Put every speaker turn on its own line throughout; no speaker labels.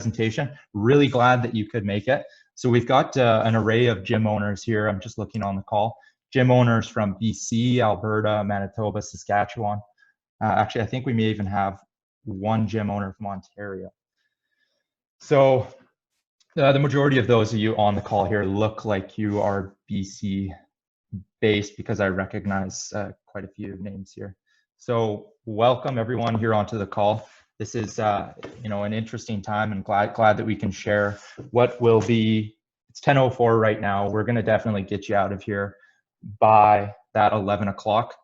presentation. Really glad that you could make it. So we've got an array of gym owners here. I'm just looking on the call. Gym owners from BC, Alberta, Manitoba, Saskatchewan. Actually, I think we may even have one gym owner from Ontario. So the majority of those of you on the call here look like you are BC based because I recognize quite a few names here. So welcome everyone here onto the call. This is an interesting time, and glad that we can share what will be. It's 10:04 right now. We're going to definitely get you out of here by that 11 o'clock.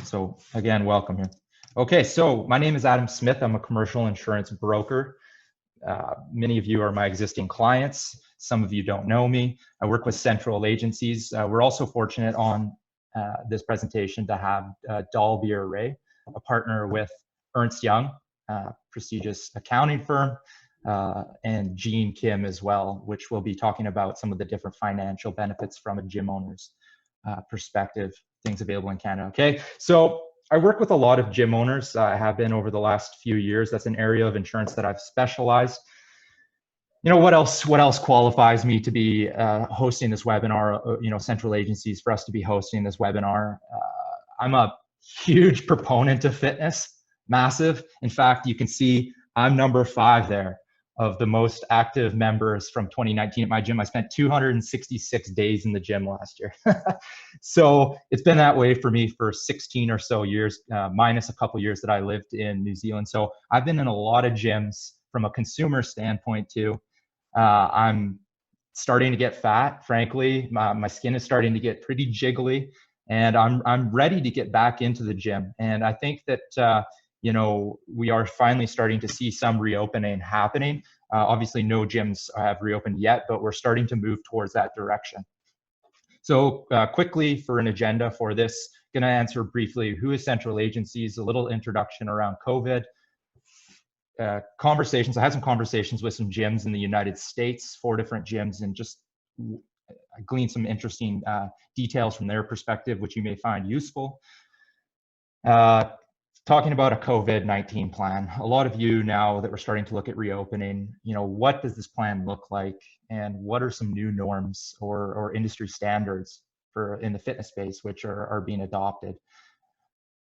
So again, welcome here. Okay, so my name is Adam Smith. I'm a commercial insurance broker. Many of you are my existing clients. Some of you don't know me. I work with Central Agencies. We're also fortunate on this presentation to have Dalby Ray, a partner with Ernst Young, prestigious accounting firm, and Jean Kim as well, which will be talking about some of the different financial benefits from a gym owner's perspective, things available in Canada. Okay, so I work with a lot of gym owners. I have been over the last few years. That's an area of insurance that I've specialized. You know, what else qualifies me to be hosting this webinar? Central Agencies, for us to be hosting this webinar. I'm a huge proponent of fitness, massive. In fact, you can see I'm number 5 there of the most active members from 2019 at my gym. I spent 266 days in the gym last year. So it's been that way for me for 16 or so years, minus a couple years that I lived in New Zealand. So I've been in a lot of gyms from a consumer standpoint too. I'm starting to get fat, frankly. My skin is starting to get pretty jiggly, and I'm ready to get back into the gym. And I think that we are finally starting to see some reopening happening. Obviously, no gyms have reopened yet, but we're starting to move towards that direction. So quickly for an agenda for this, going to answer briefly, who is Central Agencies, a little introduction around COVID, conversations. I had some conversations with some gyms in the United States, 4 different gyms, and just gleaned some interesting details from their perspective, which you may find useful. Talking about a COVID-19 plan. A lot of you now that we're starting to look at reopening, what does this plan look like, and what are some new norms or industry standards in the fitness space which are being adopted.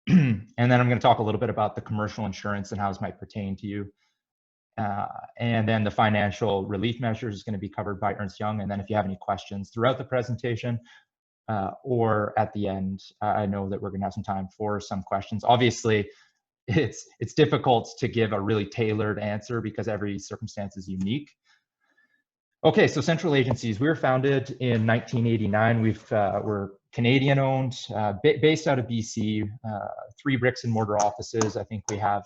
And then I'm going to talk a little bit about the commercial insurance and how this might pertain to you. And then the financial relief measures is going to be covered by Ernst Young. And then if you have any questions throughout the presentation or at the end, I know that we're going to have some time for some questions. Obviously, it's difficult to give a really tailored answer because every circumstance is unique. Okay, so Central Agencies, we were founded in 1989. We're Canadian owned, based out of BC, 3 bricks and mortar offices. I think we have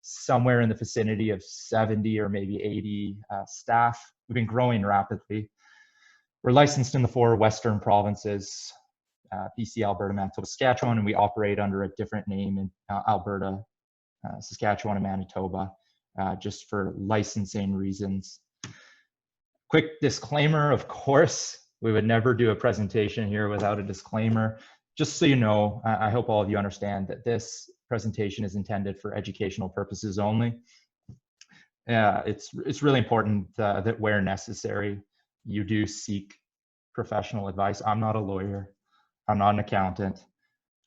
somewhere in the vicinity of 70 or maybe 80 staff. We've been growing rapidly. We're licensed in the 4 Western provinces, BC, Alberta, Manitoba, Saskatchewan, and we operate under a different name in Alberta, Saskatchewan, and Manitoba, just for licensing reasons. Quick disclaimer, of course, we would never do a presentation here without a disclaimer. Just so you know, I hope all of you understand that this presentation is intended for educational purposes only. It's really important that where necessary, you do seek professional advice. I'm not a lawyer. I'm not an accountant.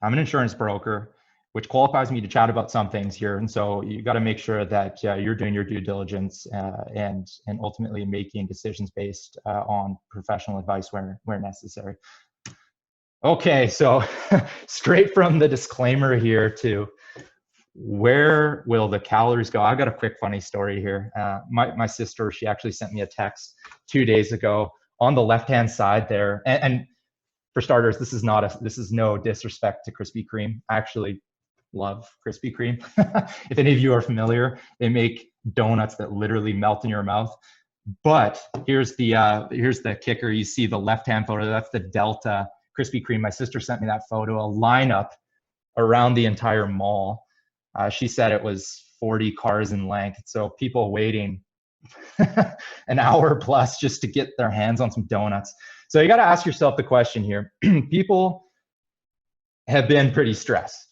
I'm an insurance broker, which qualifies me to chat about some things here. And so you got to make sure that you're doing your due diligence and ultimately making decisions based on professional advice where necessary. Okay, so straight from the disclaimer here to where will the calories go? I got a quick funny story here. My sister, she actually sent me a text 2 days ago. On the left-hand side there, and for starters, this is no disrespect to Krispy Kreme. I actually love Krispy Kreme. If any of you are familiar, they make donuts that literally melt in your mouth. But here's the kicker. You see the left-hand photo. That's the Delta Krispy Kreme. My sister sent me that photo. A lineup around the entire mall. She said it was 40 cars in length. So people waiting an hour plus just to get their hands on some donuts. So you got to ask yourself the question here. People have been pretty stressed.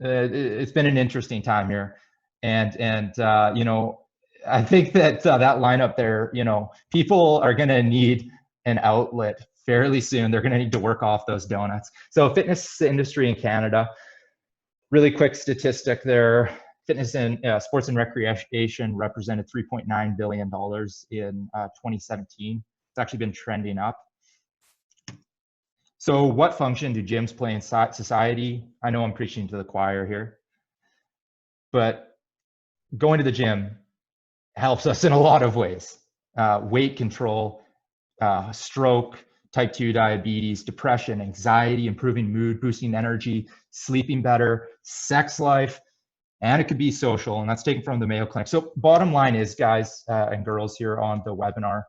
It's been an interesting time here. And you know, I think that that lineup there, you know, people are going to need an outlet fairly soon. They're going to need to work off those donuts. So fitness industry in Canada, really quick statistic there. Fitness and sports and recreation represented $3.9 billion in 2017. It's actually been trending up. So what function do gyms play in society? I know I'm preaching to the choir here, but going to the gym helps us in a lot of ways. Weight control, stroke, type 2 diabetes, depression, anxiety, improving mood, boosting energy, sleeping better, sex life, and it could be social, and that's taken from the Mayo Clinic. So bottom line is, guys and girls here on the webinar,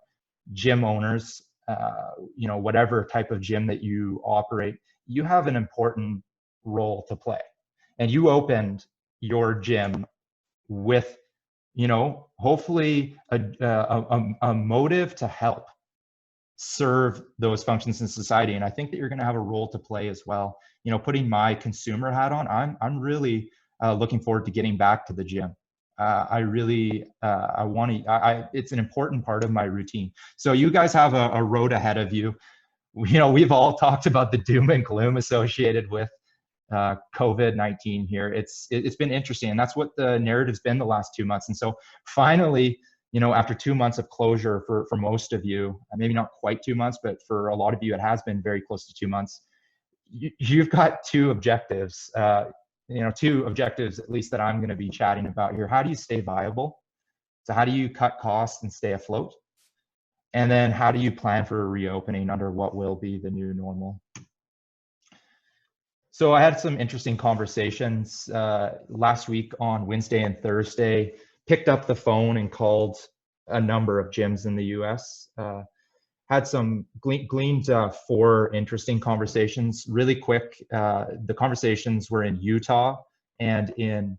gym owners, you know, whatever type of gym that you operate, you have an important role to play. And you opened your gym with, you know, hopefully a motive to help serve those functions in society. And I think that you're going to have a role to play as well. You know, putting my consumer hat on, I'm really looking forward to getting back to the gym. I really, I want to, it's an important part of my routine. So you guys have a road ahead of you. You know, we've all talked about the doom and gloom associated with COVID-19 here. It's been interesting, and that's what the narrative's been the last 2 months. And so finally, you know, after 2 months of closure for most of you, maybe not quite 2 months, but for a lot of you, it has been very close to 2 months. You've got two objectives, you know, two objectives at least that I'm going to be chatting about here. How do you stay viable? So how do you cut costs and stay afloat? And then how do you plan for a reopening under what will be the new normal? So I had some interesting conversations last week on Wednesday and Thursday, picked up the phone and called a number of gyms in the US. Had some gleaned 4 interesting conversations really quick. The conversations were in Utah and in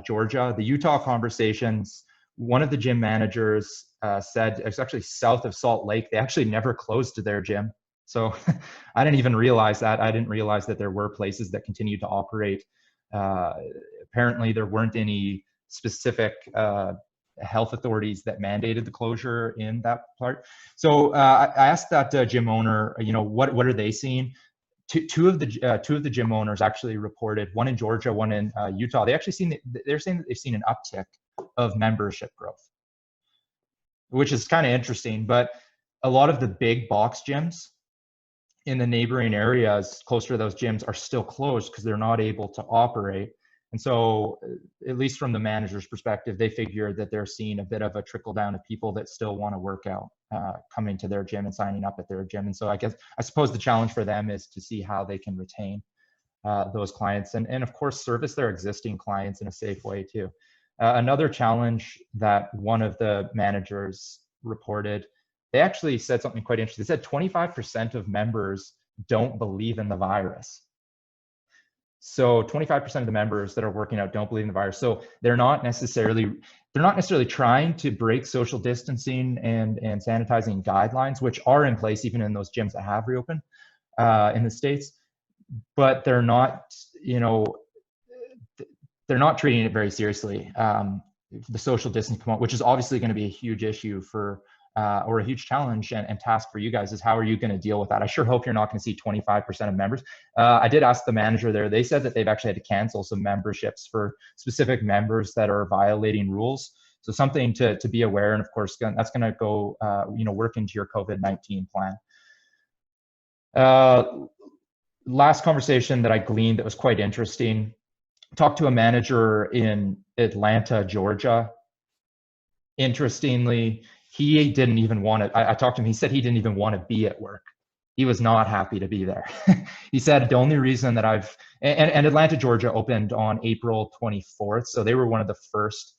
Georgia. The Utah conversations, one of the gym managers said, it's actually south of Salt Lake, they actually never closed their gym. So I didn't even realize that. I didn't realize that there were places that continued to operate. Apparently there weren't any specific health authorities that mandated the closure in that part. So I asked that gym owner, you know, what are they seeing? Two of the gym owners actually reported, one in Georgia, one in Utah. They're saying that they've seen an uptick of membership growth, which is kind of interesting. But a lot of the big box gyms in the neighboring areas closer to those gyms are still closed because they're not able to operate. And so, at least from the manager's perspective, they figure that they're seeing a bit of a trickle down of people that still want to work out, coming to their gym and signing up at their gym. And so I suppose the challenge for them is to see how they can retain those clients and of course, service their existing clients in a safe way too. Another challenge that one of the managers reported, they actually said something quite interesting. They said 25% of members don't believe in the virus. So 25% of the members that are working out don't believe in the virus. So they're not necessarily trying to break social distancing and sanitizing guidelines, which are in place even in those gyms that have reopened in the States. But they're not, you know, they're not treating it very seriously. The social distancing component, which is obviously going to be a huge issue for or a huge challenge and task for you guys, is how are you going to deal with that? I sure hope you're not going to see 25% of members. I did ask the manager there. They said that they've actually had to cancel some memberships for specific members that are violating rules. So something to be aware, and of course that's going to go you know, work into your COVID-19 plan. Last conversation that I gleaned that was quite interesting. Talked to a manager in Atlanta, Georgia. Interestingly, he didn't even want to, I talked to him, he said he didn't even want to be at work. He was not happy to be there. He said the only reason that and Atlanta, Georgia opened on April 24th. So they were one of the first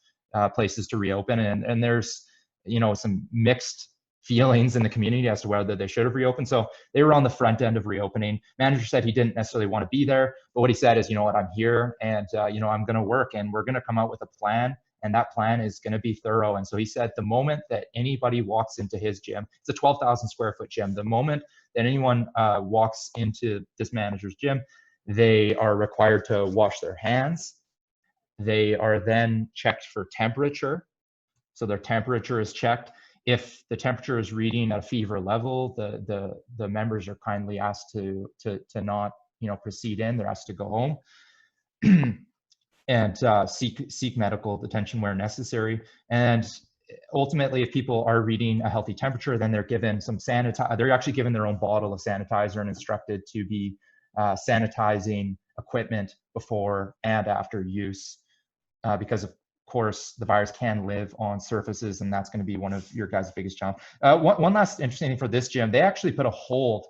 places to reopen. And there's, you know, some mixed feelings in the community as to whether they should have reopened. So they were on the front end of reopening. Manager said he didn't necessarily want to be there, but what he said is, you know what, I'm here and, you know, I'm going to work and we're going to come out with a plan. And that plan is going to be thorough. And so he said the moment that anybody walks into his gym, it's a 12,000 square foot gym. The moment that anyone walks into this manager's gym, they are required to wash their hands They are then checked for temperature. So their temperature is checked. If the temperature is reading at a fever level, the members are kindly asked to not proceed in. They're asked to go home and seek medical attention where necessary. And ultimately, if people are reading a healthy temperature, then they're given some sanitizer. They're actually given their own bottle of sanitizer and instructed to be sanitizing equipment before and after use, because of course the virus can live on surfaces, and that's going to be one of your guys' biggest challenges. One last interesting thing for this gym, they actually put a hold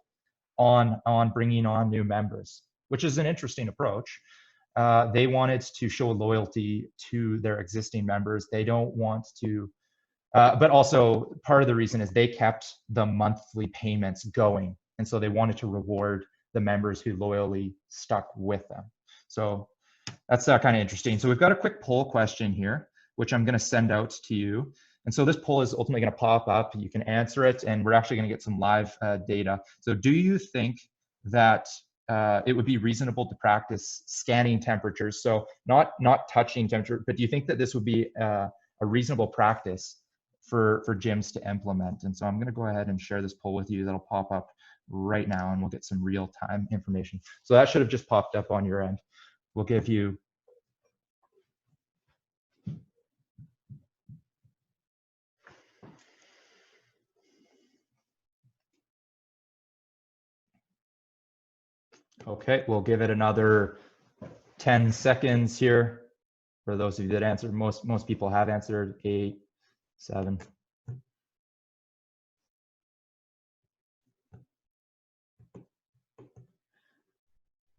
on bringing on new members, which is an interesting approach. They wanted to show loyalty to their existing members. They don't want to, but also part of the reason is they kept the monthly payments going. And so they wanted to reward the members who loyally stuck with them. So that's kind of interesting. So we've got a quick poll question here, which I'm going to send out to you. And so this poll is ultimately going to pop up. You can answer it, and we're actually going to get some live data. So do you think that it would be reasonable to practice scanning temperatures? So not touching temperature, but do you think that this would be a reasonable practice for gyms to implement? And so I'm going to go ahead and share this poll with you. That'll pop up right now, and we'll get some real-time information. So that should have just popped up on your end. We'll give you okay, we'll give it another 10 seconds here for those of you that answered. Most people have answered. 8, 7.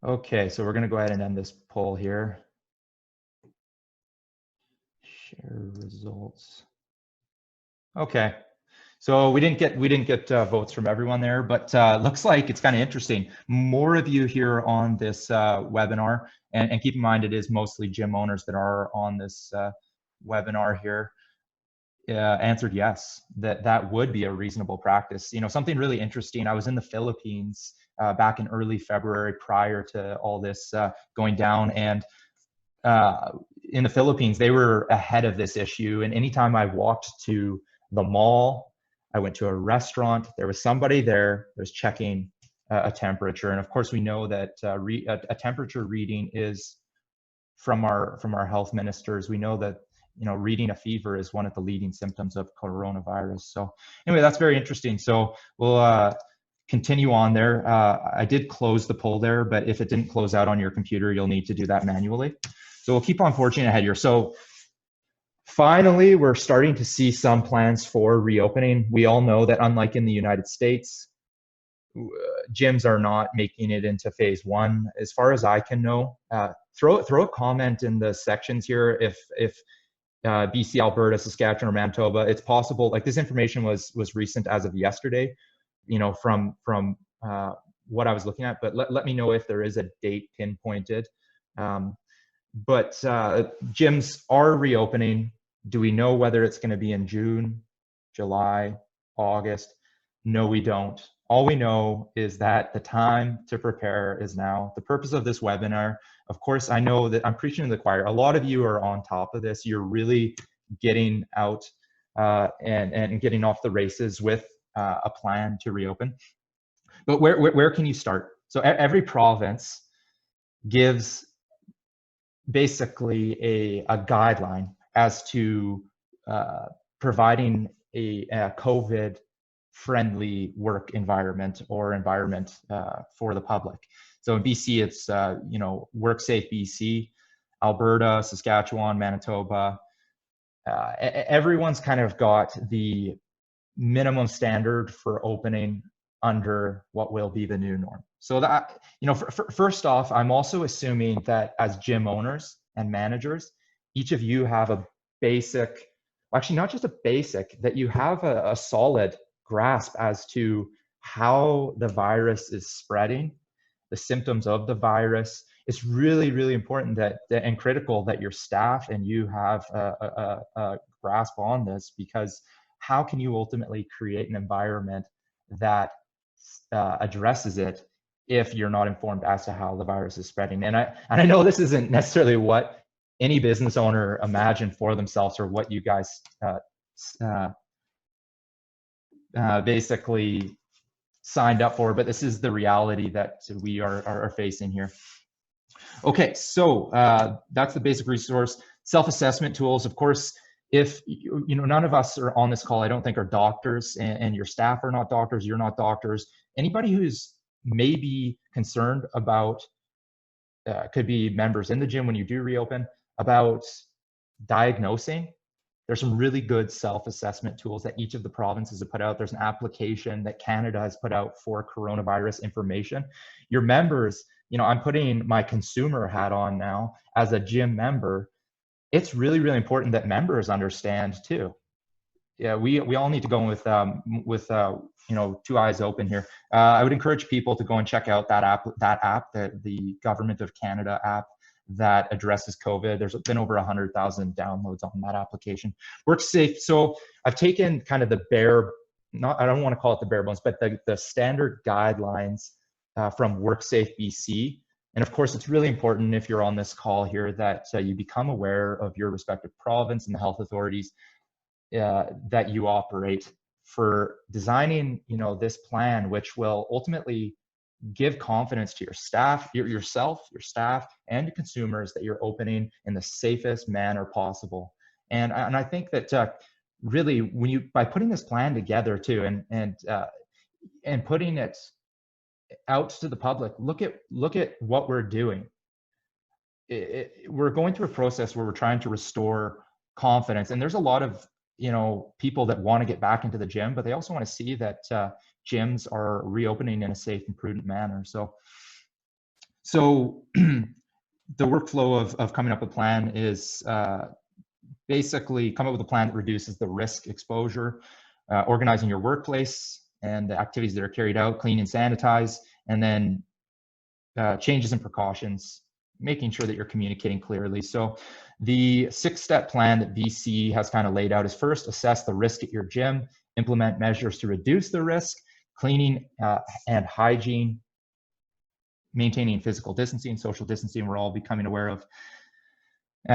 Okay, so we're going to go ahead and end this poll here. Share results. Okay, so we didn't get votes from everyone there, but looks like it's kind of interesting. More of you here on this webinar, and keep in mind it is mostly gym owners that are on this webinar here, answered yes, that would be a reasonable practice. Something really interesting. I was in the Philippines back in early February prior to all this going down, and in the Philippines, they were ahead of this issue. And anytime I walked to the mall, I went to a restaurant, there was somebody there that was checking a temperature. And of course, we know that a temperature reading is from our health ministers. We know that reading a fever is one of the leading symptoms of coronavirus. So anyway, that's very interesting. So we'll continue on there. I did close the poll there, but if it didn't close out on your computer, you'll need to do that manually. So we'll keep on forging ahead here. So finally, we're starting to see some plans for reopening. We all know that unlike in the United States, gyms are not making it into phase 1. As far as I can know, throw a comment in the sections here if BC, Alberta, Saskatchewan, or Manitoba, it's possible. Like, this information was recent as of yesterday, from what I was looking at, but let me know if there is a date pinpointed. But gyms are reopening. Do we know whether it's going to be in June, July, August? No, we don't. All we know is that the time to prepare is now. The purpose of this webinar, of course, I know that I'm preaching to the choir. A lot of you are on top of this. You're really getting out and getting off the races with a plan to reopen. But where can you start? So every province gives basically a guideline as to providing a COVID-friendly work environment or environment for the public. So in BC, it's WorkSafeBC, Alberta, Saskatchewan, Manitoba. Everyone's kind of got the minimum standard for opening under what will be the new norm. So that, first off, I'm also assuming that as gym owners and managers, each of you have a basic, well, actually not just a basic, that you have a solid grasp as to how the virus is spreading, the symptoms of the virus. It's really, really important and critical that your staff and you have a grasp on this, because how can you ultimately create an environment that addresses it if you're not informed as to how the virus is spreading? And I know this isn't necessarily what any business owner imagine for themselves, or what you guys basically signed up for, but this is the reality that we are facing here. Okay, so that's the basic resource. Self-assessment tools, of course. If none of us are on this call, I don't think, are doctors, and your staff are not doctors, you're not doctors. Anybody who's maybe concerned about, could be members in the gym when you do reopen, about diagnosing, there's some really good self-assessment tools that each of the provinces have put out. There's an application that Canada has put out for coronavirus information. Your members, I'm putting my consumer hat on now as a gym member. It's really, really important that members understand too. Yeah, we all need to go with 2 eyes open here. I would encourage people to go and check out that app, the Government of Canada app that addresses COVID. There's been over 100,000 downloads on that application. WorkSafe. So I've taken kind of the I don't want to call it the bare bones, but the standard guidelines from WorkSafeBC. And of course, it's really important, if you're on this call here, that you become aware of your respective province and the health authorities that you operate, for designing this plan, which will ultimately give confidence to your staff, yourself, your staff, and your consumers that you're opening in the safest manner possible. And I think that really, by putting this plan together too, and putting it out to the public, look at what we're doing. We're going through a process where we're trying to restore confidence, and there's a lot of people that want to get back into the gym, but they also want to see that gyms are reopening in a safe and prudent manner. So the workflow of coming up with a plan is basically come up with a plan that reduces the risk exposure, organizing your workplace and the activities that are carried out, clean and sanitize, and then changes and precautions, making sure that you're communicating clearly. So the 6-step plan that BC has kind of laid out is: first, assess the risk at your gym, implement measures to reduce the risk, cleaning and hygiene, maintaining physical distancing, social distancing. We're all becoming aware of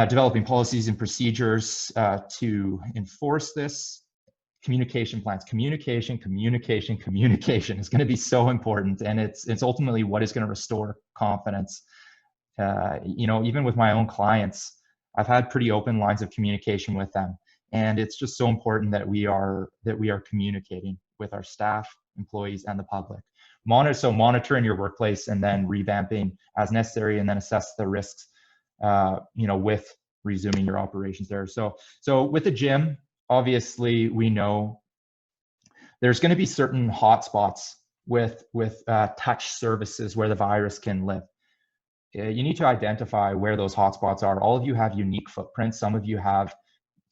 developing policies and procedures to enforce this. Communication plans. Communication is going to be so important, and it's ultimately what is going to restore confidence. Even with my own clients, I've had pretty open lines of communication with them, and it's just so important that we are communicating with our staff, employees, and the public. Monitor in your workplace, and then revamping as necessary, and then assess the risks with resuming your operations there. So with the gym, obviously, we know there's going to be certain hotspots with touch services where the virus can live. You need to identify where those hotspots are. All of you have unique footprints. Some of you have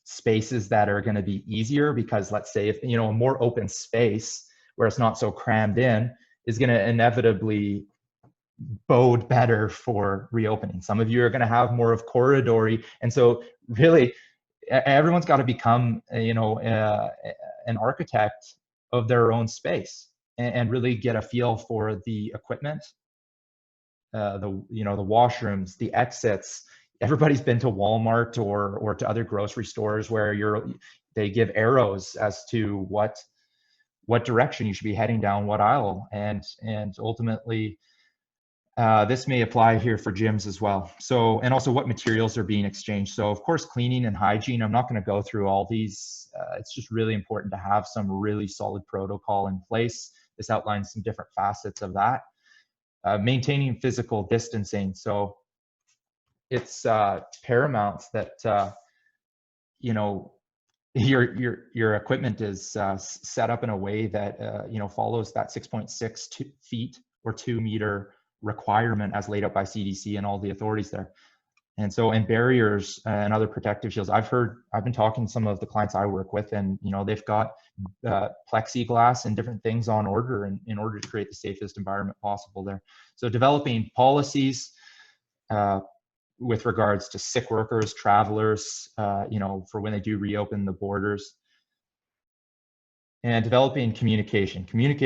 spaces that are going to be easier, because let's say if a more open space where it's not so crammed in is going to inevitably bode better for reopening. Some of you are going to have more of corridory, and so really everyone's got to become an architect of their own space, and really get a feel for the equipment, the washrooms, the exits. Everybody's been to Walmart or to other grocery stores where they give arrows as to what direction you should be heading down, what aisle, and ultimately this may apply here for gyms as well. So, and also what materials are being exchanged. So of course, cleaning and hygiene, I'm not going to go through all these. It's just really important to have some really solid protocol in place. This outlines some different facets of that. Maintaining physical distancing. So it's paramount that your equipment is set up in a way that follows that 6.6 feet or 2 meter requirement as laid out by CDC and all the authorities there. And so, and barriers and other protective shields. I've been talking to some of the clients I work with, and they've got plexiglass and different things on order in order to create the safest environment possible there. So developing policies with regards to sick workers, travelers, for when they do reopen the borders. And developing communication, posting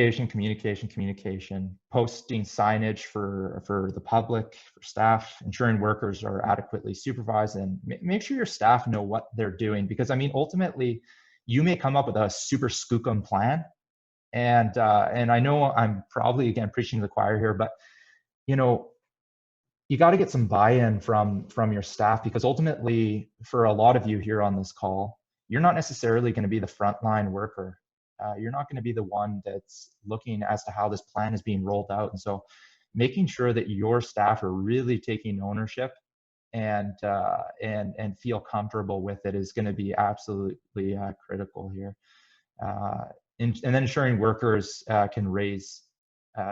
signage for the public, for staff, ensuring workers are adequately supervised, and make sure your staff know what they're doing. Because I mean, ultimately, you may come up with a super skookum plan, and I know I'm probably again preaching to the choir here, but you know, you got to get some buy-in from your staff, because ultimately, for a lot of you here on this call, you're not necessarily going to be the frontline worker. You're not going to be the one that's looking as to how this plan is being rolled out. And so making sure that your staff are really taking ownership and feel comfortable with it is going to be absolutely critical here. And then ensuring workers can raise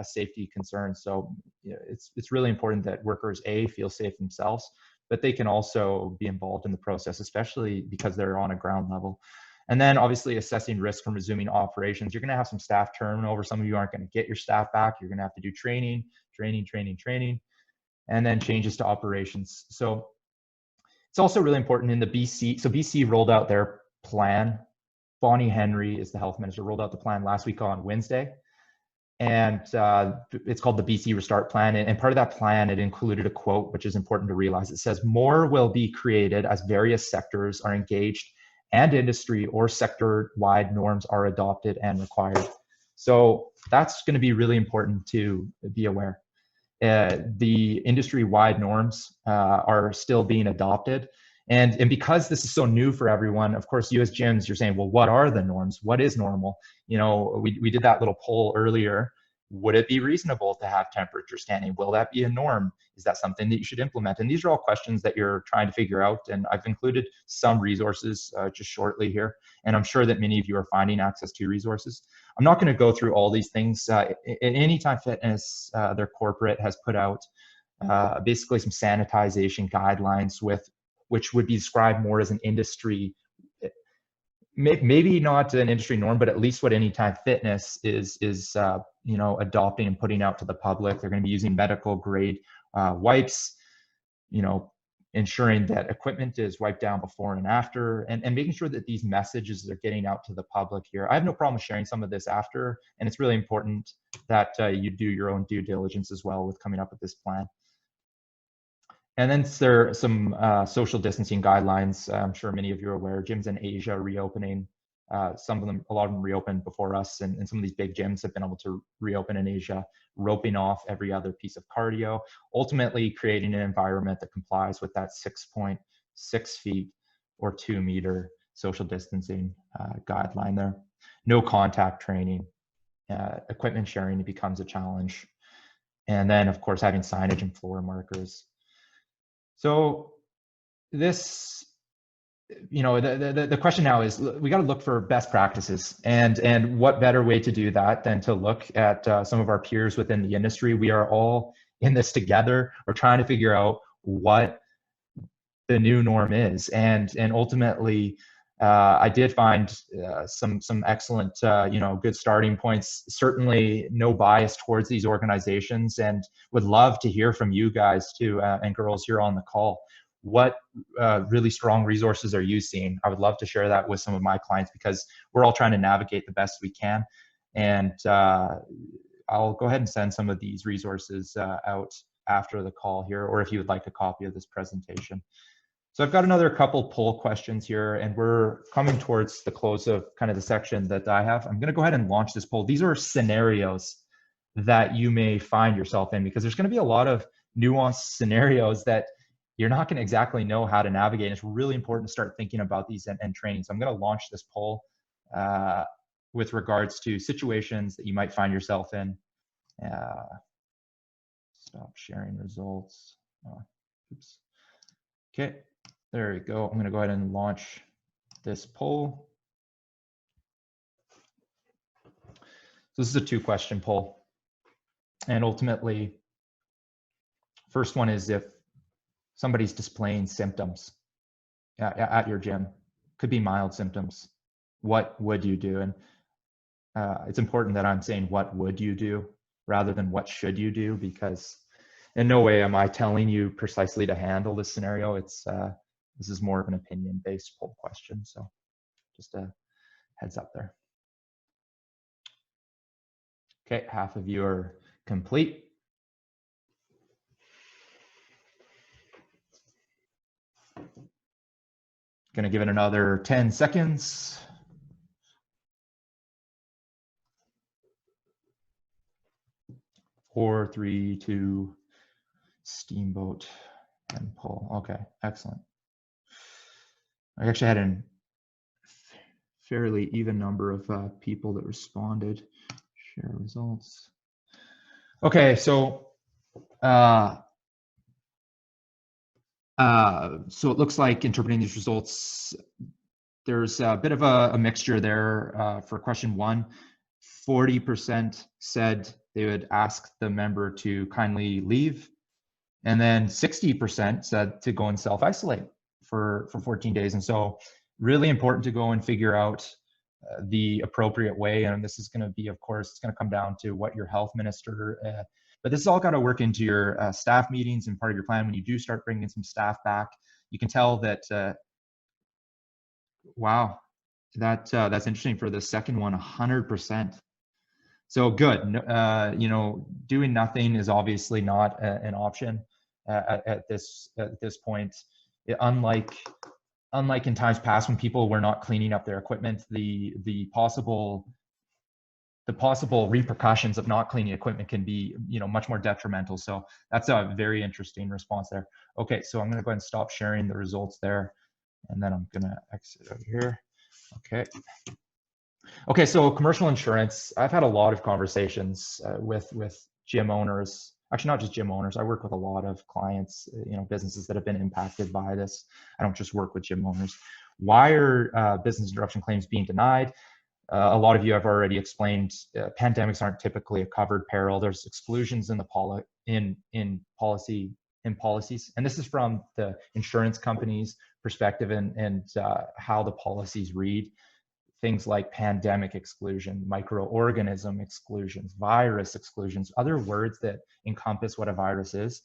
safety concerns. So you know, it's really important that workers feel safe themselves, but they can also be involved in the process, especially because they're on a ground level. And then obviously assessing risk from resuming operations. You're going to have some staff turnover. Some of you aren't going to get your staff back. You're going to have to do training, and then changes to operations. So it's also really important in the BC. So BC rolled out their plan. Bonnie Henry is the health minister, rolled out the plan last week on Wednesday. And it's called the BC Restart Plan. And part of that plan, it included a quote, which is important to realize. It says, "More will be created as various sectors are engaged and industry or sector-wide norms are adopted and required." So that's going to be really important to be aware. The industry-wide norms are still being adopted. And because this is so new for everyone, of course, you as gyms, you're saying, well, what are the norms? What is normal? You know, we did that little poll earlier. Would it be reasonable to have temperature scanning? Will that be a norm? Is that something that you should implement? And these are all questions that you're trying to figure out. And I've included some resources just shortly here. And I'm sure that many of you are finding access to resources. I'm not going to go through all these things. Anytime Fitness, their corporate, has put out basically some sanitization guidelines which would be described more as an industry, maybe not an industry norm, but at least what Anytime Fitness is you know, adopting and putting out to the public. They're going to be using medical grade wipes, you know, ensuring that equipment is wiped down before and after, and making sure that these messages are getting out to the public here. I have no problem sharing some of this after, and it's really important that you do your own due diligence as well with coming up with this plan. And then there are some social distancing guidelines. I'm sure many of you are aware. Gyms in Asia are reopening. Some of them, a lot of them reopened before us, and some of these big gyms have been able to reopen in Asia, roping off every other piece of cardio, ultimately creating an environment that complies with that 6.6 feet or 2 meter social distancing guideline there. No contact training, equipment sharing becomes a challenge. And then of course, having signage and floor markers. So this, you know, the question now is, we got to look for best practices, and what better way to do that than to look at some of our peers within the industry. We are all in this together. We're trying to figure out what the new norm is, and ultimately, I did find some excellent, you know, good starting points. Certainly, no bias towards these organizations, and would love to hear from you guys too, and girls here on the call. What really strong resources are you seeing? I would love to share that with some of my clients, because we're all trying to navigate the best we can. And I'll go ahead and send some of these resources out after the call here, or if you would like a copy of this presentation. So I've got another couple poll questions here, and we're coming towards the close of kind of the section that I have. I'm going to go ahead and launch this poll. These are scenarios that you may find yourself in, because there's going to be a lot of nuanced scenarios that you're not going to exactly know how to navigate. And it's really important to start thinking about these and training. So I'm going to launch this poll with regards to situations that you might find yourself in. Stop sharing results. Oops. Okay. There we go. I'm going to go ahead and launch this poll. So this is a 2-question poll. And ultimately, first one is, if somebody's displaying symptoms at your gym, could be mild symptoms, what would you do? And it's important that I'm saying what would you do rather than what should you do, because in no way am I telling you precisely to handle this scenario. It's this is more of an opinion-based poll question, so just a heads up there. Okay, half of you are complete. Gonna give it another 10 seconds. 4, 3, 2, Steamboat and Paul. Okay, excellent. I actually had a fairly even number of people that responded. Share results. Okay, so so it looks like interpreting these results, there's a bit of a mixture there. For question 1, 40% said they would ask the member to kindly leave, and then 60% said to go and self-isolate for 14 days. And so really important to go and figure out the appropriate way. And this is going to be, of course, it's going to come down to what your health minister, but this is all got to work into your staff meetings and part of your plan. When you do start bringing some staff back, you can tell that, wow, that's interesting for the second one, 100%. So good. You know, doing nothing is obviously not an option at this point. Unlike in times past when people were not cleaning up their equipment, the possible repercussions of not cleaning equipment can be, you know, much more detrimental. So that's a very interesting response there. Okay, so I'm going to go ahead and stop sharing the results there, and then I'm going to exit out here. Okay. Okay, so commercial insurance, I've had a lot of conversations with gym owners. Actually, not just gym owners. I work with a lot of clients, you know, businesses that have been impacted by this. I don't just work with gym owners. Why are business interruption claims being denied? A lot of you have already explained. Pandemics aren't typically a covered peril. There's exclusions in the policies, and this is from the insurance company's perspective and how the policies read. Things like pandemic exclusion, microorganism exclusions, virus exclusions, other words that encompass what a virus is.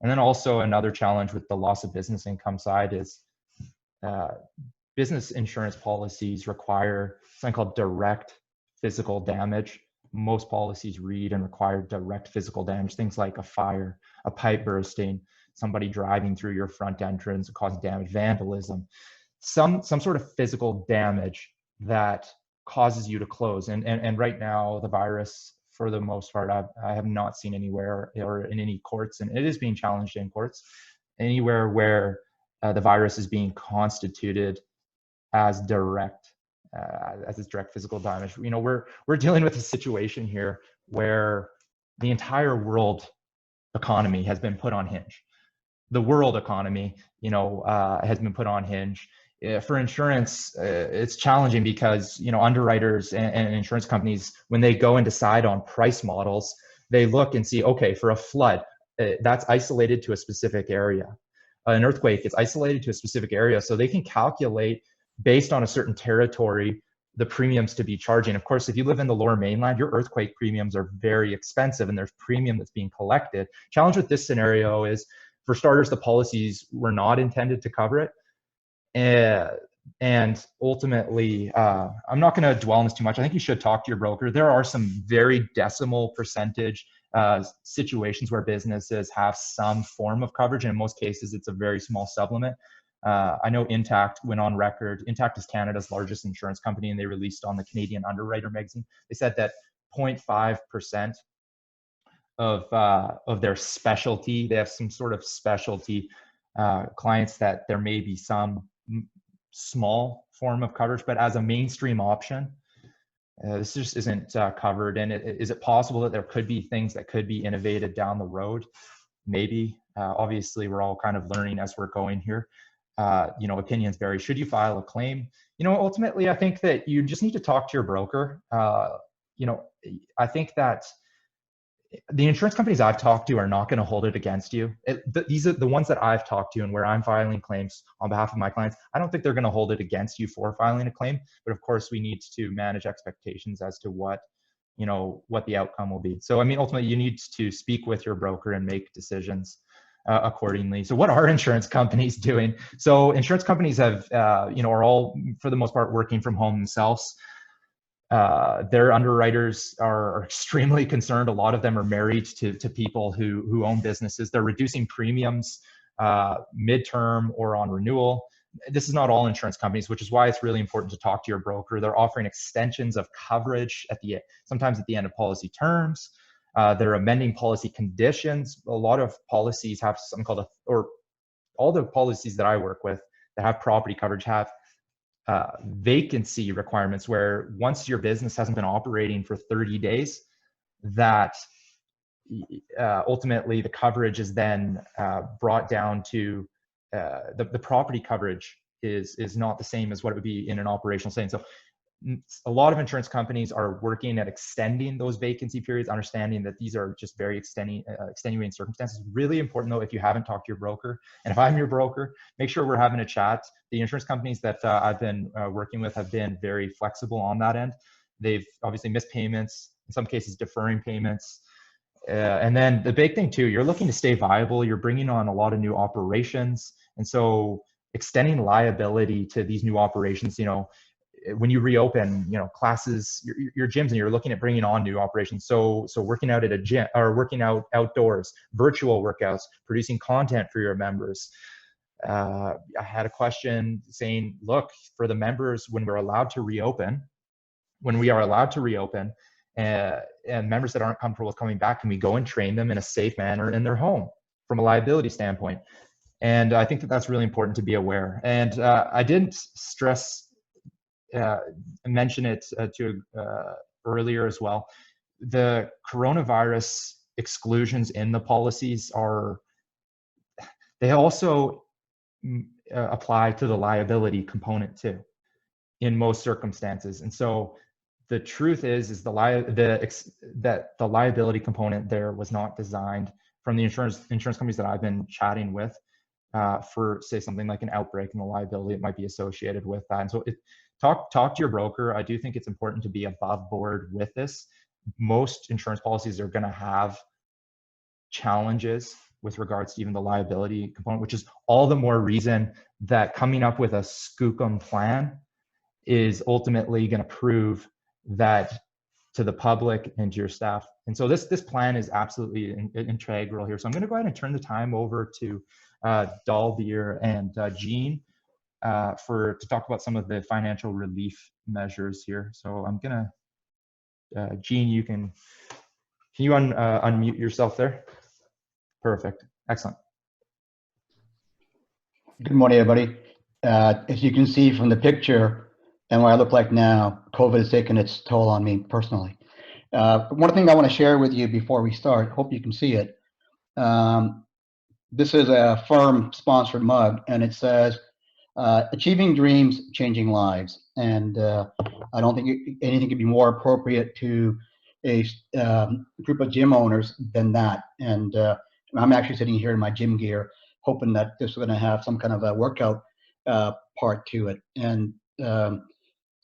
And then also another challenge with the loss of business income side is business insurance policies require something called direct physical damage. Most policies read and require direct physical damage, things like a fire, a pipe bursting, somebody driving through your front entrance causing damage, vandalism, some sort of physical damage that causes you to close. And right now, the virus, for the most part, I have not seen anywhere or in any courts, and it is being challenged in courts, anywhere where the virus is being constituted as direct physical damage. You know, we're dealing with a situation here where the entire world economy has been put on hinge. The world economy, you know, has been put on hinge. For insurance, it's challenging because, you know, underwriters and insurance companies, when they go and decide on price models, they look and see, okay, for a flood, that's isolated to a specific area. An earthquake is isolated to a specific area, so they can calculate based on a certain territory the premiums to be charging. Of course, if you live in the Lower Mainland, your earthquake premiums are very expensive, and there's premium that's being collected. Challenge with this scenario is, for starters, the policies were not intended to cover it. And ultimately, I'm not going to dwell on this too much. I think you should talk to your broker. There are some very decimal percentage situations where businesses have some form of coverage, and in most cases, it's a very small supplement. I know Intact went on record. Intact is Canada's largest insurance company, and they released on the Canadian Underwriter magazine. They said that 0.5% of their specialty, they have some sort of specialty clients that there may be some small form of coverage, but as a mainstream option, this just isn't covered. And is it possible that there could be things that could be innovated down the road? Maybe. Obviously, we're all kind of learning as we're going here. You know, opinions vary. Should you file a claim? You know, ultimately, I think that you just need to talk to your broker. You know, I think that the insurance companies I've talked to are not going to hold it against you. These are the ones that I've talked to and where I'm filing claims on behalf of my clients. I don't think they're going to hold it against you for filing a claim, but of course we need to manage expectations as to what, you know, what the outcome will be. So, I mean, ultimately you need to speak with your broker and make decisions accordingly. So what are insurance companies doing? So insurance companies have, you know, are all, for the most part, working from home themselves. Their underwriters are extremely concerned. A lot of them are married to people who own businesses. They're reducing premiums midterm or on renewal. This is not all insurance companies, which is why it's really important to talk to your broker. They're offering extensions of coverage sometimes at the end of policy terms. They're amending policy conditions. A lot of policies have something called or all the policies that I work with that have property coverage have vacancy requirements, where once your business hasn't been operating for 30 days, that ultimately the coverage is then brought down to the property coverage is not the same as what it would be in an operational setting. So a lot of insurance companies are working at extending those vacancy periods, understanding that these are just very extenuating circumstances. Really important though, if you haven't talked to your broker, and if I'm your broker, make sure we're having a chat. The insurance companies that I've been working with have been very flexible on that end. They've obviously missed payments, in some cases deferring payments. And then the big thing too, you're looking to stay viable, you're bringing on a lot of new operations. And so extending liability to these new operations, when you reopen, classes, your gyms, and you're looking at bringing on new operations. So working out at a gym or working out outdoors, virtual workouts, producing content for your members. I had a question saying, look, for the members, when we are allowed to reopen, and members that aren't comfortable with coming back, can we go and train them in a safe manner in their home from a liability standpoint? And I think that that's really important to be aware. And I didn't mention it earlier as well. The coronavirus exclusions in the policies they also apply to the liability component too, in most circumstances. And so the truth is that the liability component there was not designed from the insurance companies that I've been chatting with for, say, something like an outbreak and the liability that might be associated with that. And so talk to your broker. I do think it's important to be above board with this. Most insurance policies are going to have challenges with regards to even the liability component, which is all the more reason that coming up with a skookum plan is ultimately going to prove that to the public and to your staff. And so this plan is absolutely integral here. So I'm going to go ahead and turn the time over to Dalbeer and Jean to talk about some of the financial relief measures here. So I'm going to, Jean, can you unmute yourself there? Perfect. Excellent.
Good morning, everybody. As you can see from the picture and what I look like now, COVID has taken its toll on me personally. One thing I want to share with you before we start, hope you can see it. This is a firm-sponsored mug, and it says, achieving dreams, changing lives. And I don't think anything could be more appropriate to a group of gym owners than that. And I'm actually sitting here in my gym gear, hoping that this is going to have some kind of a workout part to it. And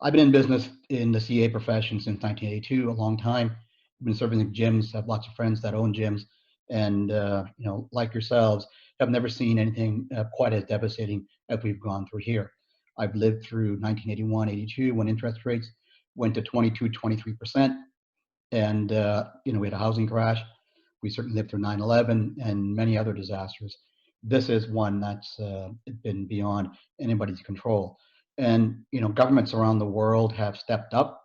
I've been in business in the CA profession since 1982, a long time. I've been serving in gyms, have lots of friends that own gyms, and like yourselves, have never seen anything quite as devastating as we've gone through here. I've lived through 1981, 82, when interest rates went to 22, 23%, and we had a housing crash. We certainly lived through 9/11 and many other disasters. This is one that's been beyond anybody's control. And governments around the world have stepped up.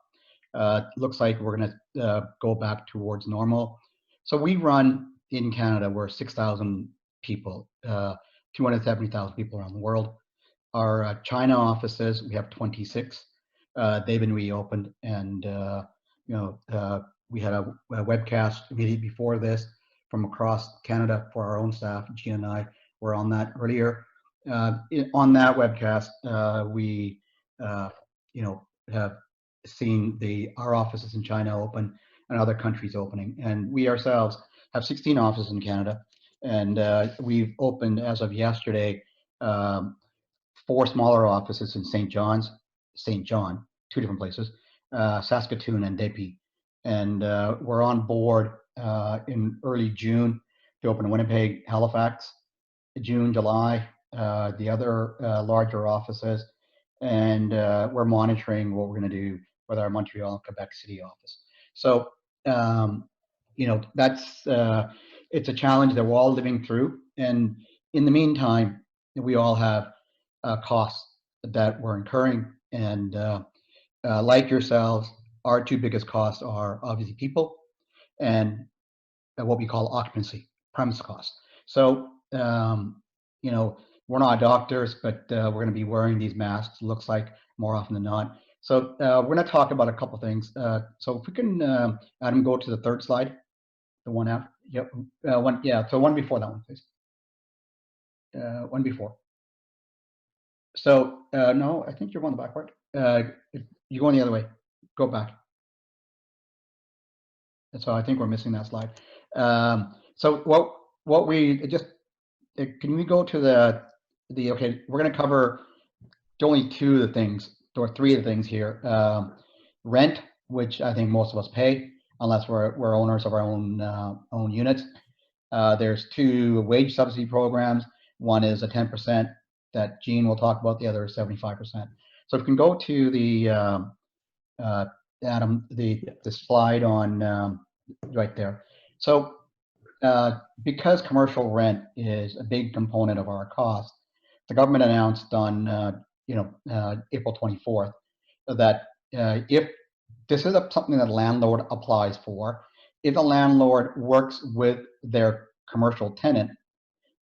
Looks like we're going to go back towards normal. So we run in Canada, we're 6,000 people, 270,000 people around the world. Our China offices, we have 26. They've been reopened, and we had a webcast immediately before this from across Canada for our own staff. Gia and I were on that earlier. On that webcast, we have seen our offices in China open and other countries opening. And we ourselves have 16 offices in Canada. And we've opened, as of yesterday, 4 smaller offices in St. John, 2 different places, Saskatoon and Depey. And we're on board in early June to open Winnipeg, Halifax, June, July, the other larger offices. And we're monitoring what we're going to do with our Montreal and Quebec City office. So, you know, that's it's a challenge that we're all living through. And in the meantime, we all have costs that we're incurring. And like yourselves, our two biggest costs are obviously people and what we call occupancy, premise costs. So, you know, we're not doctors, but we're going to be wearing these masks, looks like, more often than not. So we're going to talk about a couple things. So if we can, Adam, go to the third slide, the one after. Yep. Yeah. So one before that one, please. One before. So no, I think you're going the backward. You're going the other way. Go back. So I think we're missing that slide. So what we just can we go to the okay? We're going to cover only two of the things or three of the things here. Rent, which I think most of us pay unless we're owners of our own units. There's two wage subsidy programs. One is a 10% that Gene will talk about. The other is 75%. So if we can go to the Adam, the slide on right there. So because commercial rent is a big component of our cost, the government announced on April 24th that if this is something that a landlord applies for, if the landlord works with their commercial tenant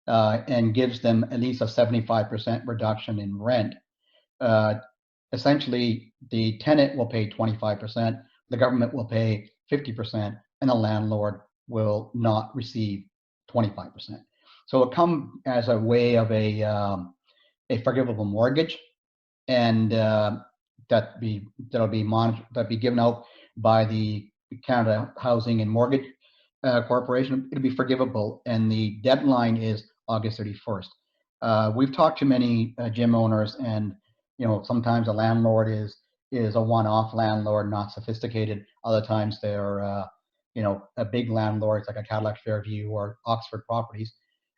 and gives them at least a 75% reduction in rent, essentially the tenant will pay 25%, the government will pay 50%, and the landlord will not receive 25%. So it comes as a way of a forgivable mortgage, and that'll be given out by the Canada Housing and Mortgage Corporation. It'll be forgivable, and the deadline is August 31st. We've talked to many gym owners, and you know, sometimes a landlord is a one-off landlord, not sophisticated. Other times they're you know, a big landlord, like a Cadillac Fairview or Oxford Properties.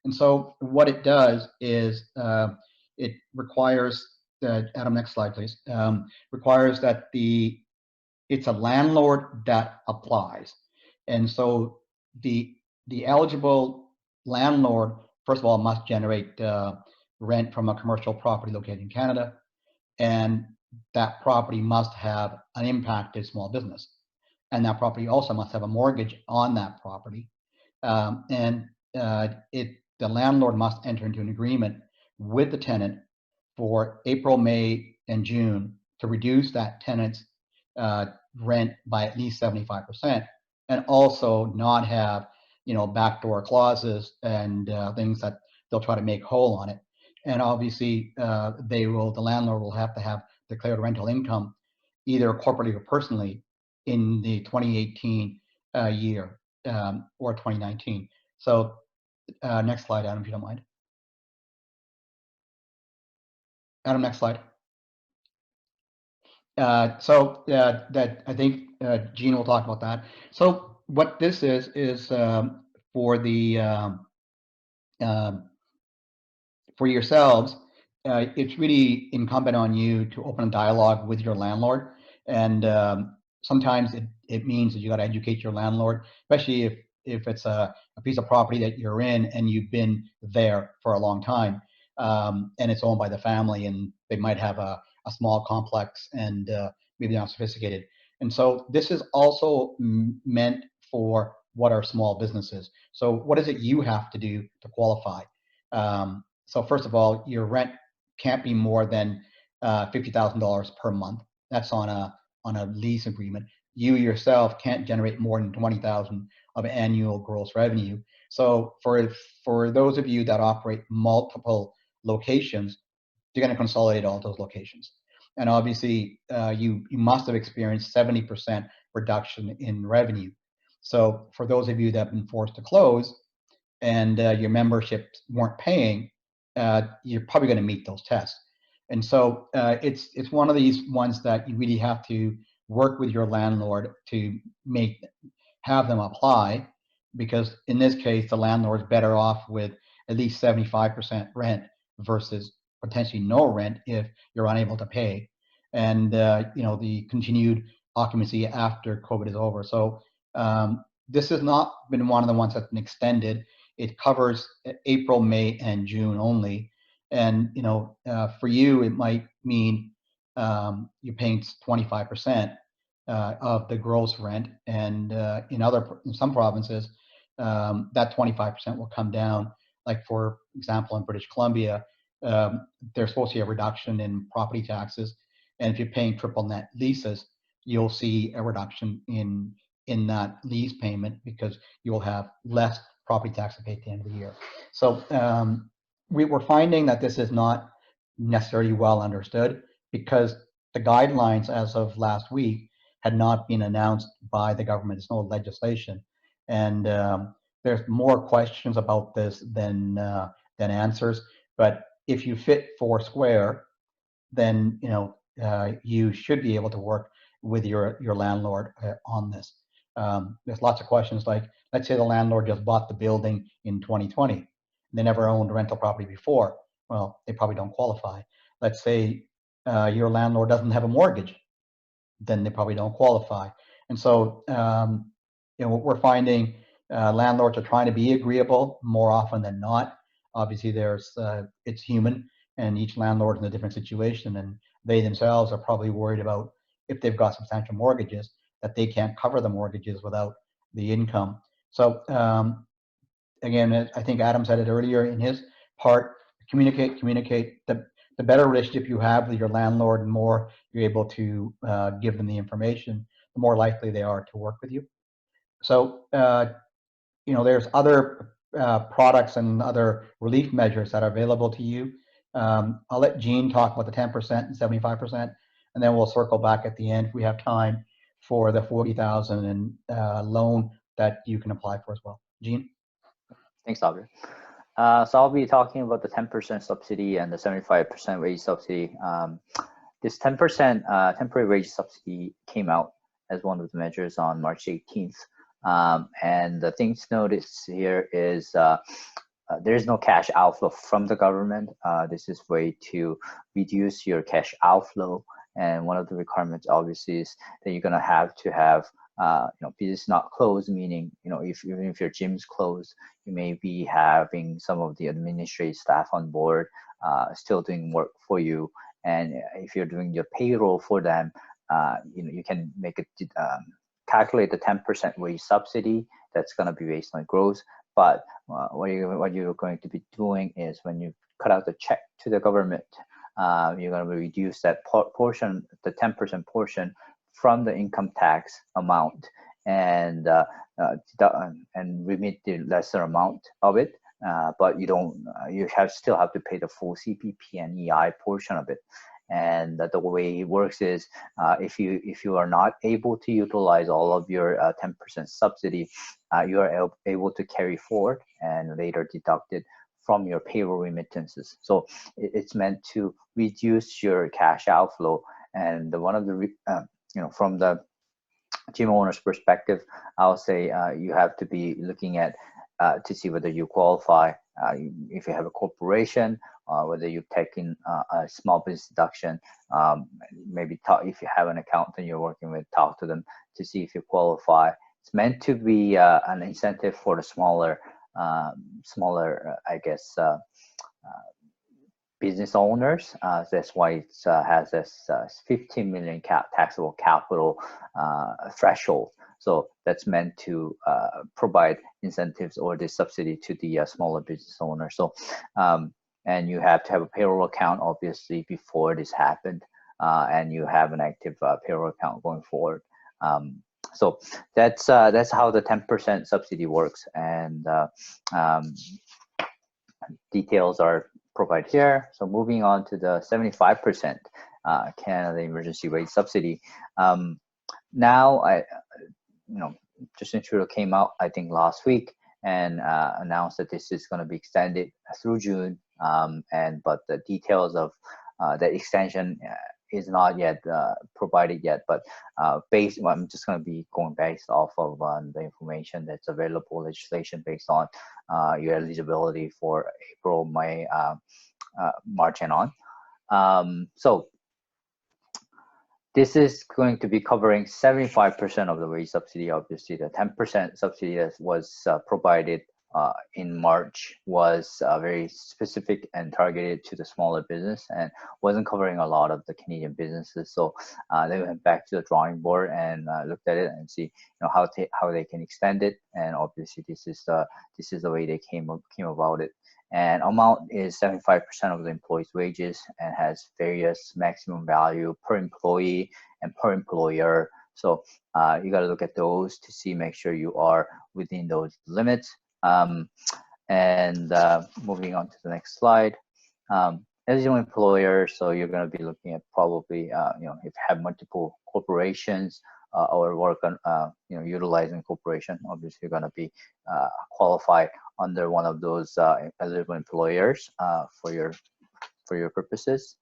And so what it does is it requires Adam, next slide, please. Requires that it's a landlord that applies, and so the eligible landlord, first of all, must generate rent from a commercial property located in Canada, and that property must have an impacted small business, and that property also must have a mortgage on that property, and the landlord must enter into an agreement with the tenant for April, May, and June to reduce that tenant's rent by at least 75%, and also not have, you know, backdoor clauses and things that they'll try to make whole on it. And obviously, the landlord will have to have declared rental income, either corporately or personally, in the 2018 year or 2019. So next slide, Adam, if you don't mind. Adam, next slide. So that I think Gene will talk about that. So what this is for the for yourselves, it's really incumbent on you to open a dialogue with your landlord, and sometimes it means that you got to educate your landlord, especially if it's a piece of property that you're in and you've been there for a long time, and it's owned by the family, and they might have a small complex and maybe not sophisticated. And so this is also meant for what are small businesses. So what is it you have to do to qualify? So first of all, your rent can't be more than $50,000 per month. That's on a lease agreement. You yourself can't generate more than $20,000 of annual gross revenue. So for those of you that operate multiple locations, you're going to consolidate all those locations. And obviously, you must have experienced 70% reduction in revenue. So for those of you that have been forced to close and your memberships weren't paying, you're probably going to meet those tests. And so it's one of these ones that you really have to work with your landlord to have them apply, because in this case, the landlord's better off with at least 75% rent versus potentially no rent if you're unable to pay. and the continued occupancy after COVID is over. So this has not been one of the ones that's been extended. It covers April, May, and June only. And for you, it might mean you're paying 25% of the gross rent, and in some provinces, that 25% will come down. Like for example, in British Columbia, there's supposed to be a reduction in property taxes, and if you're paying triple net leases, you'll see a reduction in that lease payment because you'll have less property tax to pay at the end of the year. So we're finding that this is not necessarily well understood because the guidelines as of last week had not been announced by the government. There's no legislation, and there's more questions about this than answers. But if you fit 4 square, then you should be able to work with your landlord on this. There's lots of questions like, let's say the landlord just bought the building in 2020. They never owned rental property before. Well, they probably don't qualify. Let's say your landlord doesn't have a mortgage, then they probably don't qualify. And so, what we're finding, landlords are trying to be agreeable more often than not. Obviously, it's human, and each landlord is in a different situation, and they themselves are probably worried about if they've got substantial mortgages that they can't cover the mortgages without the income. So again, I think Adam said it earlier in his part, communicate. The better relationship you have with your landlord, and more you're able to give them the information, the more likely they are to work with you. So there's other products and other relief measures that are available to you. I'll let Jean talk about the 10% and 75%, and then we'll circle back at the end if we have time for the $40,000 loan that you can apply for as well. Jean?
Thanks, Albert. So I'll be talking about the 10% subsidy and the 75% wage subsidy. This 10% temporary wage subsidy came out as one of the measures on March 18th. And the thing to notice here is there is no cash outflow from the government. This is a way to reduce your cash outflow. And one of the requirements obviously is that you're going to have business not closed, meaning, even if your gym's closed, you may be having some of the administrative staff on board still doing work for you. And if you're doing your payroll for them, you can make it calculate the 10% wage subsidy. That's going to be based on gross. But what you're going to be doing is when you cut out the check to the government, you're going to reduce that portion, the 10% portion, from the income tax amount, and remit the lesser amount of it, but you still have to pay the full CPP and EI portion of it. And the way it works is if you are not able to utilize all of your 10% subsidy, you are able to carry forward and later deduct it from your payroll remittances. So it's meant to reduce your cash outflow. And one of the from the gym owner's perspective, I'll say you have to be looking at to see whether you qualify. If you have a corporation, whether you've taken a small business deduction, maybe if you have an accountant you're working with, talk to them to see if you qualify. It's meant to be an incentive for the smaller, I guess, business owners. That's why it has this 15 million taxable capital threshold. So that's meant to provide incentives or the subsidy to the smaller business owner. So, and you have to have a payroll account, obviously, before this happened, and you have an active payroll account going forward. So that's how the 10% subsidy works, and details are provided here. So moving on to the 75% Canada Emergency Wage Subsidy. Now, Justin Trudeau came out, I think, last week and announced that this is going to be extended through June. But the details of the extension is not yet provided yet. But I'm just going to be going based off of the information that's available, legislation based on your eligibility for April, May, March, and on. So this is going to be covering 75% of the wage subsidy. Obviously, the 10% subsidy that was provided in March was very specific and targeted to the smaller business and wasn't covering a lot of the Canadian businesses. So they went back to the drawing board and looked at it and see, how they can extend it. And obviously, this is the way they came about it. And amount is 75% of the employee's wages and has various maximum value per employee and per employer. So you got to look at those to see, make sure you are within those limits. Moving on to the next slide. As your employer, so you're going to be looking at probably, if you have multiple corporations or work on, utilizing corporation, obviously you're going to be qualified under one of those eligible employers for your purposes.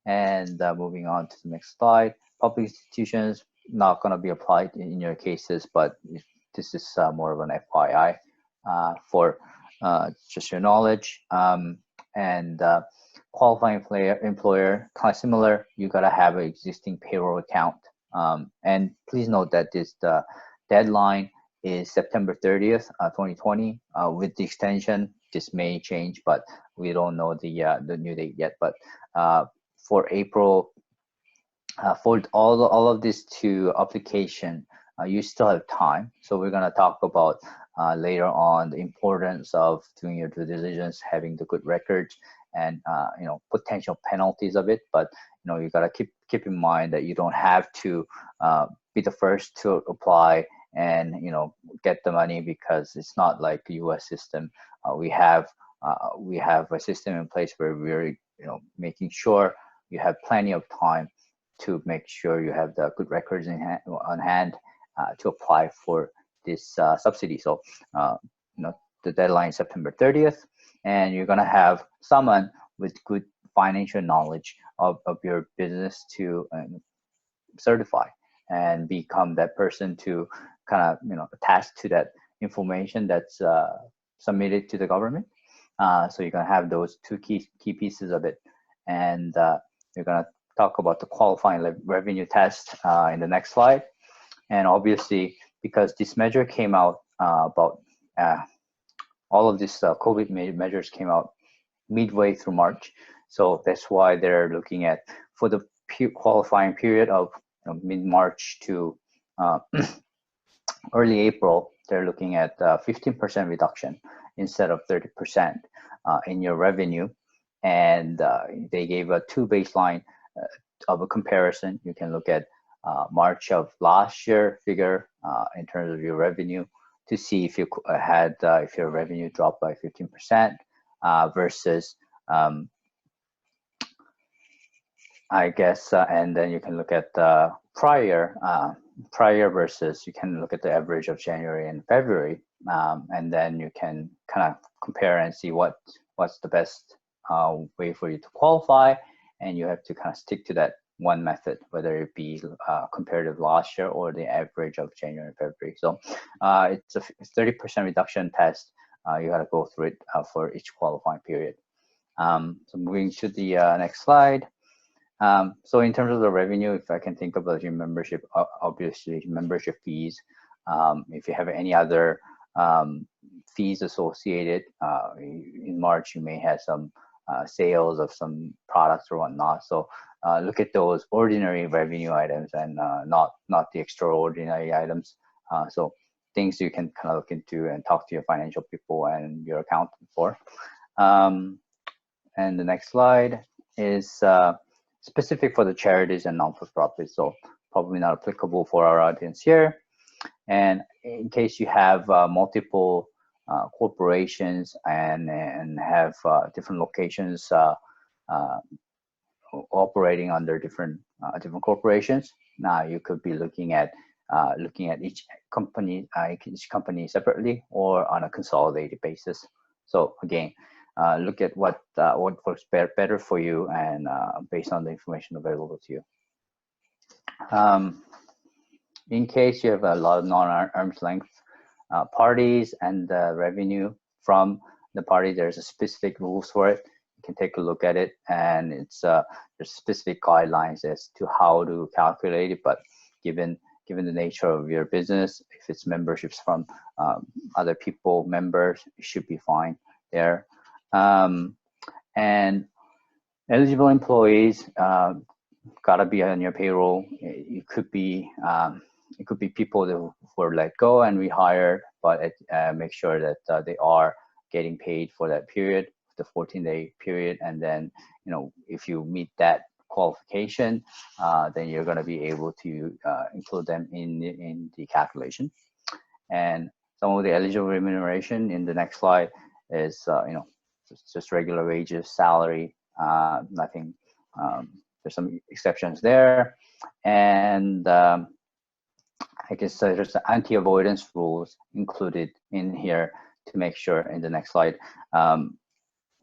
And moving on to the next slide, public institutions not going to be applied in your cases, but this is more of an FYI for just your knowledge. Qualifying employer, kind of similar, you got to have an existing payroll account. And please note that the deadline is September 30th, 2020. With the extension, this may change, but we don't know the new date yet. But for April, for all of this to application, you still have time. So we're going to talk about later on the importance of doing your due diligence, having the good records, and potential penalties of it. But you got to keep in mind that you don't have to be the first to apply and get the money, because it's not like the U.S. system. We have a system in place where we're making sure you have plenty of time to make sure you have the good records on hand to apply for this subsidy. So the deadline is September 30th, and you're gonna have someone with good financial knowledge of your business to certify and become that person to kind of attach to that information that's submitted to the government. So you're gonna have those two key pieces of it, and you're gonna talk about the qualifying revenue test in the next slide. And obviously, because this measure came out about all of this COVID measures came out midway through March, so that's why they're looking at, for the qualifying period of mid-March to early April, they're looking at 15% reduction instead of 30% in your revenue. And they gave a two baseline of a comparison. You can look at March of last year figure in terms of your revenue to see if you had if your revenue dropped by 15% versus I guess, and then you can look at the prior versus, you can look at the average of January and February, and then you can kind of compare and see what's the best way for you to qualify, and you have to kind of stick to that one method, whether it be comparative last year or the average of January and February. So it's a 30% reduction test. You got to go through it for each qualifying period. So moving to the next slide. So in terms of the revenue, if I can think about your membership, obviously membership fees. If you have any other fees associated, in March you may have some sales of some products or whatnot. So look at those ordinary revenue items and not the extraordinary items. So things you can kind of look into and talk to your financial people and your accountant for. And the next slide is specific for the charities and non-for-profits, so probably not applicable for our audience here. And in case you have multiple corporations and have different locations operating under different corporations, now you could be looking at each company separately or on a consolidated basis. So again, look at what works better for you, and based on the information available to you. In case you have a lot of non-arm's length parties and revenue from the party, there's a specific rules for it. you can take a look at it, and it's there's specific guidelines as to how to calculate it. But given the nature of your business, if it's memberships from other people, members, it should be fine there. And eligible employees gotta be on your payroll. It could be people that were let go and rehired, but make sure that they are getting paid for that period, the 14-day period. And then, you know, if you meet that qualification, then you're going to be able to include them in the calculation. And some of the eligible remuneration in the next slide is, you know, just regular wages, salary, nothing. There's some exceptions there. And I guess there's the anti-avoidance rules included in here to make sure in the next slide,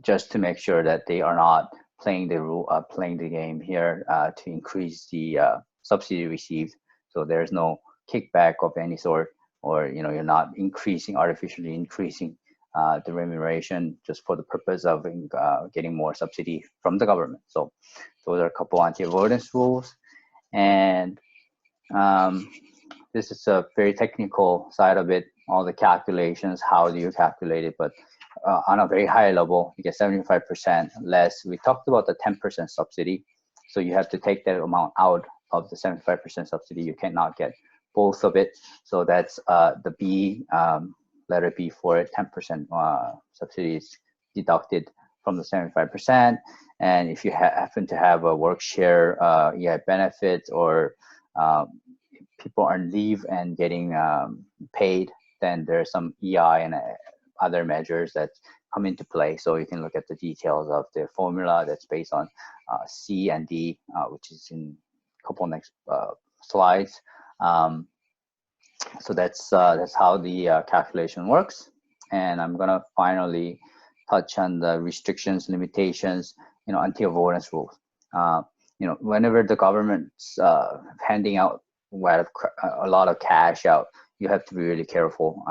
just to make sure that they are not playing the game here to increase the subsidy received. So there's no kickback of any sort, or, you know, you're not artificially increasing the remuneration just for the purpose of getting more subsidy from the government. So those are a couple anti-avoidance rules. And this is a very technical side of it, all the calculations, how do you calculate it, but on a very high level, you get 75% less. We talked about the 10% subsidy. So you have to take that amount out of the 75% subsidy. You cannot get both of it. So that's the B, letter B for it, 10% subsidy is deducted from the 75%. And if you happen to have a work share EI benefit, or people are on leave and getting paid, then there's some EI and other measures that come into play. So you can look at the details of the formula that's based on C and D, which is in a couple next slides. So that's how the calculation works. And I'm gonna finally touch on the restrictions, limitations, you know, anti-avoidance rules. You know, whenever the government's handing out a lot of cash out, you have to be really careful.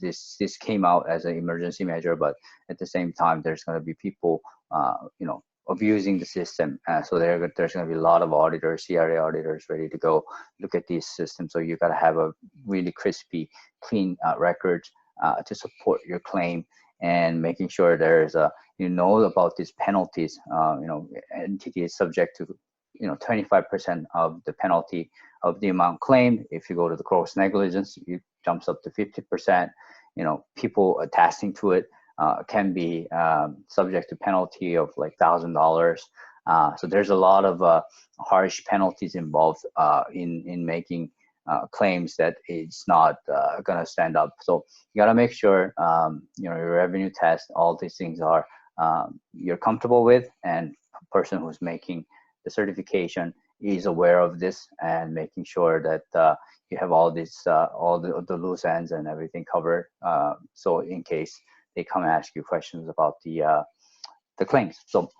This came out as an emergency measure, but at the same time, there's going to be people, you know, abusing the system. So there's going to be a lot of auditors, CRA auditors, ready to go look at these systems. So you got to have a really crispy, clean record to support your claim, and making sure there's you know about these penalties. You know, entity is subject to, you know, 25% of the penalty of the amount claimed. If you go to the gross negligence, it jumps up to 50%. You know, people attaching to it can be subject to penalty of like $1,000. So there's a lot of harsh penalties involved in making claims that it's not gonna stand up. So you gotta make sure you know, your revenue test, all these things are you're comfortable with, and a person who's making the certification is aware of this, and making sure that you have all this, all the loose ends and everything covered. So in case they come and ask you questions about the claims. So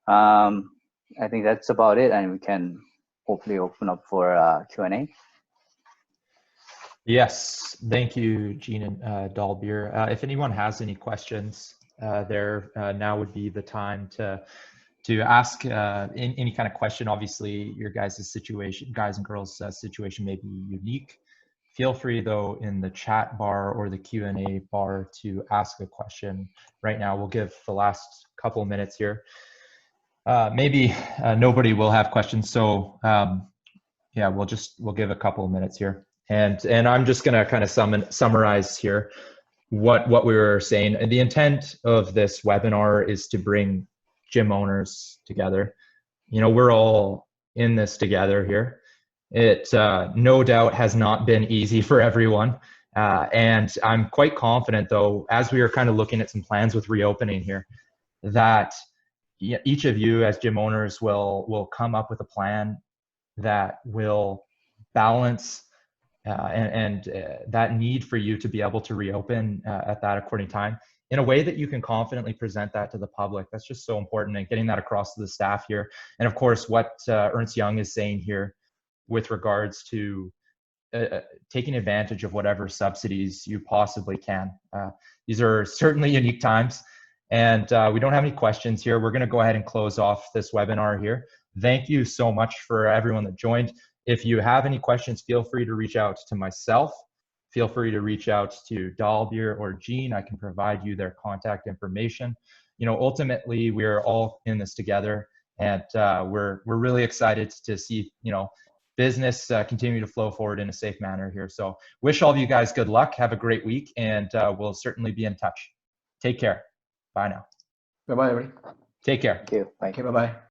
I think that's about it, and we can hopefully open up for Q&A.
Yes, thank you, Gene and Dalbir. If anyone has any questions, now would be the time to ask any kind of question. Obviously, your guys' situation, guys and girls' situation may be unique. Feel free, though, in the chat bar or the Q&A bar to ask a question. Right now, we'll give the last couple of minutes here. Maybe nobody will have questions, so yeah, we'll give a couple of minutes here. And I'm just going to kind of summarize here what we were saying. And the intent of this webinar is to bring gym owners together. You know, we're all in this together here. It no doubt has not been easy for everyone. And I'm quite confident, though, as we are kind of looking at some plans with reopening here, that each of you as gym owners will come up with a plan that will balance and that need for you to be able to reopen at that according time in a way that you can confidently present that to the public. That's just so important, and getting that across to the staff here. And of course, what Ernst Young is saying here with regards to taking advantage of whatever subsidies you possibly can. These are certainly unique times, And we don't have any questions here. We're going to go ahead and close off this webinar here. Thank you so much for everyone that joined. If you have any questions, feel free to reach out to myself. Feel free to reach out to Dalbeer or Jean. I can provide you their contact information. You know, ultimately, we're all in this together, and we're really excited to see, you know, business continue to flow forward in a safe manner here. So wish all of you guys good luck. Have a great week, and we'll certainly be in touch. Take care. Bye now.
Bye-bye, everybody.
Take care.
Thank you. Bye.
Okay, bye-bye.